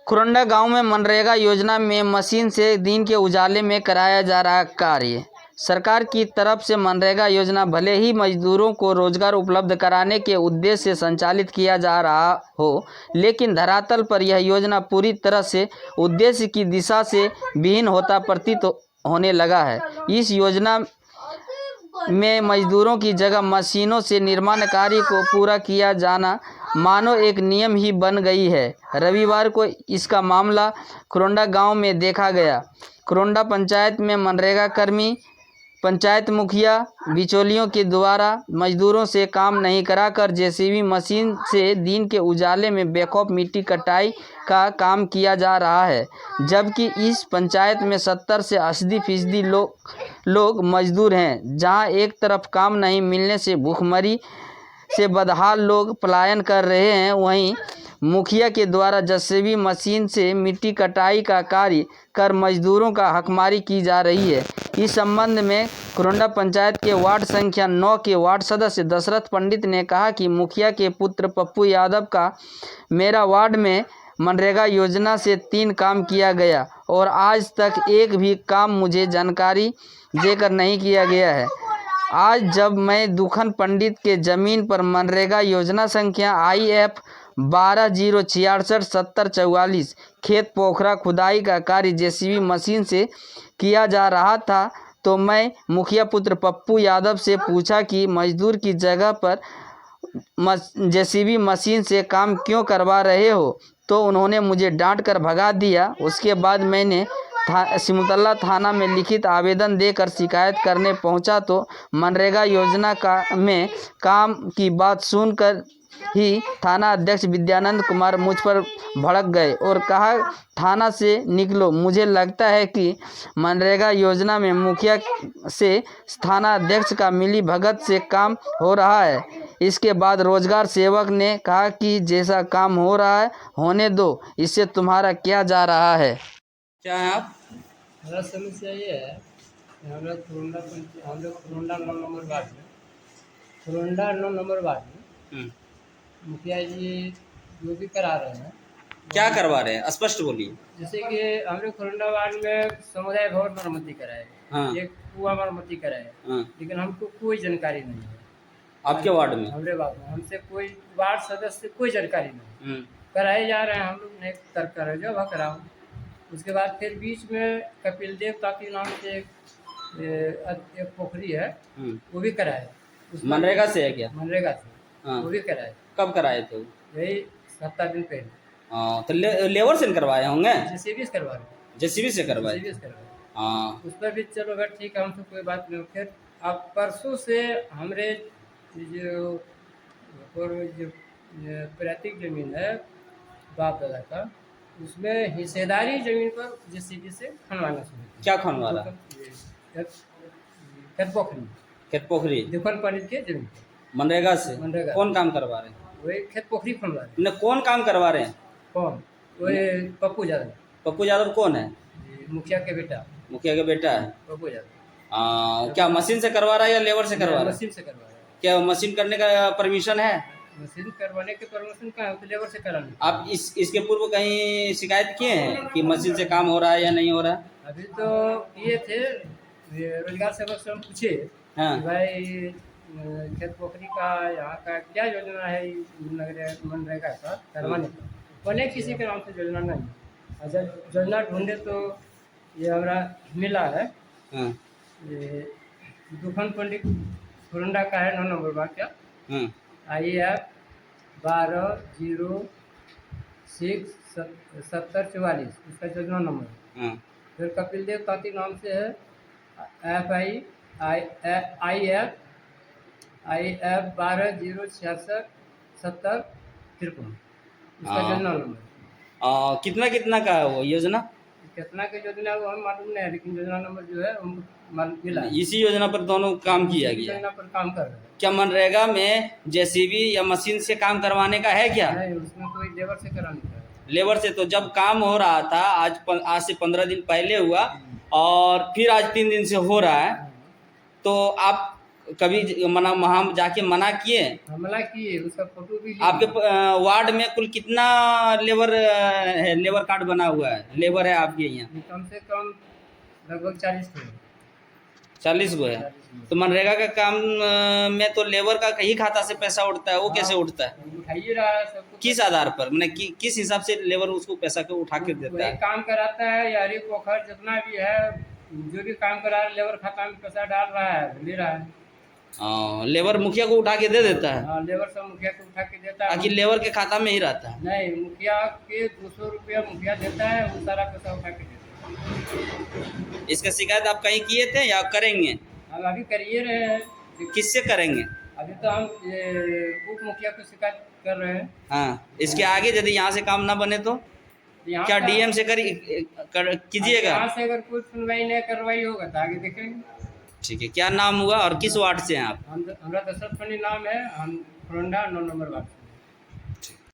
खुरंडा गांव में मनरेगा योजना में मशीन से दिन के उजाले में कराया जा रहा कार्य। सरकार की तरफ से मनरेगा योजना भले ही मजदूरों को रोजगार उपलब्ध कराने के उद्देश्य से संचालित किया जा रहा हो, लेकिन धरातल पर यह योजना पूरी तरह से उद्देश्य की दिशा से विहीन होता प्रतीत होने लगा है। इस योजना में मजदूरों की जगह मशीनों से निर्माण कार्य को पूरा किया जाना मानो एक नियम ही बन गई है। रविवार को इसका मामला खुरंडा गांव में देखा गया। खुरंडा पंचायत में मनरेगा कर्मी, पंचायत मुखिया, बिचौलियों के द्वारा मजदूरों से काम नहीं कराकर जेसीबी मशीन से दिन के उजाले में बेखौफ मिट्टी कटाई का काम किया जा रहा है, जबकि इस पंचायत में 70 से 80% लोग मजदूर हैं। जहां एक तरफ काम नहीं मिलने से भूखमरी से बदहाल लोग पलायन कर रहे हैं, वहीं मुखिया के द्वारा जेसीबी मशीन से मिट्टी कटाई का कार्य कर मजदूरों का हकमारी की जा रही है। इस संबंध में खुरंडा पंचायत के वार्ड संख्या 9 के वार्ड सदस्य दशरथ पंडित ने कहा कि मुखिया के पुत्र पप्पू यादव का मेरा वार्ड में मनरेगा योजना से 3 काम किया गया और आज तक एक भी काम मुझे जानकारी देकर नहीं किया गया है। आज जब मैं दुखन पंडित के ज़मीन पर मनरेगा योजना संख्या IF 12-066-7044 खेत पोखरा खुदाई का कार्य जेसीबी मशीन से किया जा रहा था, तो मैं मुखिया पुत्र पप्पू यादव से पूछा कि मजदूर की जगह पर जेसीबी मशीन से काम क्यों करवा रहे हो, तो उन्होंने मुझे डांट कर भगा दिया। उसके बाद मैंने सिमुतला थाना में लिखित आवेदन देकर शिकायत करने पहुंचा, तो मनरेगा योजना में काम की बात सुनकर ही थाना अध्यक्ष विद्यानंद कुमार मुझ पर भड़क गए और कहा, थाना से निकलो। मुझे लगता है कि मनरेगा योजना में मुखिया से थाना अध्यक्ष का मिली भगत से काम हो रहा है। इसके बाद रोजगार सेवक ने कहा कि जैसा काम हो रहा है होने दो, इससे तुम्हारा क्या जा रहा है। क्या है आप? हमारा समस्या ये है कि हम लोग खुरंडा 9 नंबर वार्ड में मुखिया जी जो भी करा रहे हैं। क्या करवा रहे हैं, स्पष्ट बोलिए। जैसे कि हम लोग खुरंडा वार्ड में समुदाय भवन मरम्मती कराए, हाँ। एक कुआं मरम्मती कराए, हाँ। लेकिन हमको कोई जानकारी नहीं है। आपके वार्ड में? हमारे वार्ड में हमसे कोई वार्ड सदस्य कोई जानकारी नहीं। कराए जा रहे हैं, हम लोग नहीं कर रहे जो कराओ। उसके बाद फिर बीच में कपिल देव ताकि नाम से एक पोखरी है, वो भी कराए। मनरेगा से है क्या? मनरेगा से। हाँ। वो भी कराए। कब कराए थे? यही 7 दिन पहले। तो लेबर से करवाए होंगे? जेसीबी से करवा रहे। जेसीबी से करवाए? जेसीबी से करवाए। हाँ। उस पर भी चलो अगर ठीक है, हमसे कोई बात नहीं। फिर अब परसों से हमारे जो प्रैतिक जमीन है बाप दादा का, उसमें हिस्सेदारी जमीन पर जेसीबी से खनवाना शुरू। क्या खनवा रहा? खेत पोखरी। खेत पोखरी दुखन पंडित के जमीन पर। मनरेगा से? मनरेगा। कौन काम करवा रहे हैं? वही खेत पोखरी खनवा रहे। न कौन काम करवा रहे हैं? कौन? वही पप्पू यादव। पप्पू यादव कौन है? मुखिया के बेटा। मुखिया के बेटा है? पप्पू यादव। क्या मशीन से करवा रहा है या लेबर से करवा रहा है? मशीन से करवा रहा है। क्या मशीन करने का परमिशन है? मशीन करवाने के परमिशन कहाँ है? तो लेबर से कराने। आप इसके पूर्व कहीं शिकायत किए हैं कि मशीन से काम हो रहा है या नहीं हो रहा है? अभी तो किए थे, रोजगार सेवक से हम पूछे। हाँ। कि भाई खेत पोखरी का यहाँ का क्या योजना है मनरेगा का करवाने का? बोले किसी के नाम से योजना नहीं। अच्छा, योजना ढूंढे तो ये हमारा मिला है। हाँ। ये दुखन पंडित खुरंडा का है 9 नंबर वार्ड का। IF 12-06-7044 उसका योजना नंबर। फिर कपिल देव ताती नाम से है IF 12-066-7053 उसका योजना नंबर। कितना कितना का है वो योजना? कितना की योजना वो हम मालूम नहीं है, लेकिन योजना नंबर जो है उनको मिला। इसी योजना पर दोनों काम किया गया? योजना पर काम कर रहे हैं। क्या मनरेगा में जेसीबी या मशीन से काम करवाने का है क्या? नहीं, उसमें कोई लेबर से कराने का है। लेबर से? तो जब काम हो रहा था आज से 15 दिन पहले हुआ और फिर आज 3 दिन से हो रहा है, तो आप कभी मना वहाँ जाके मना किए? हमला किए, उसका फोटो भी लिए। आपके वार्ड में कुल कितना लेबर है, लेबर कार्ड बना हुआ है, लेबर है आपके यहाँ? कम से कम लगभग 40 थे। 40 गो है। 40 तो मनरेगा का काम में तो लेबर का ही खाता से पैसा उठता है, वो कैसे उठता है? उठाइए रहा है सबको। किस आधार पर, मैंने किस हिसाब से लेबर उसको पैसा को उठा के देता वही है? काम कराता है, यारी पोखर जितना भी है, जो भी काम करा रहा है, लेबर खाता में पैसा डाल रहा है, ले रहा है। लेबर मुखिया को उठा के दे देता है? हाँ, लेबर सब मुखिया को उठा के देता है। आखिर लेबर के खाता में ही रहता है? नहीं, मुखिया के 200 रुपया मुखिया देता है, वो सारा पैसा उठा के देता है। इसका शिकायत आप कहीं किए थे या करेंगे? हम अभी करिए रहे हैं। किससे करेंगे? अभी तो हम उप मुखिया को शिकायत कर रहे हैं। हाँ, इसके आगे यदि यहाँ से काम ना बने तो यहाँ क्या का- डीएम से कीजिएगा? यहाँ से अगर कोई सुनवाई नहीं कार्रवाई होगा तो आगे देखेंगे। ठीक है, क्या नाम हुआ और किस वार्ड से हैं आप? हमारा दशरथ फनी नाम है, हम फरोंडा 9 नंबर वार्ड।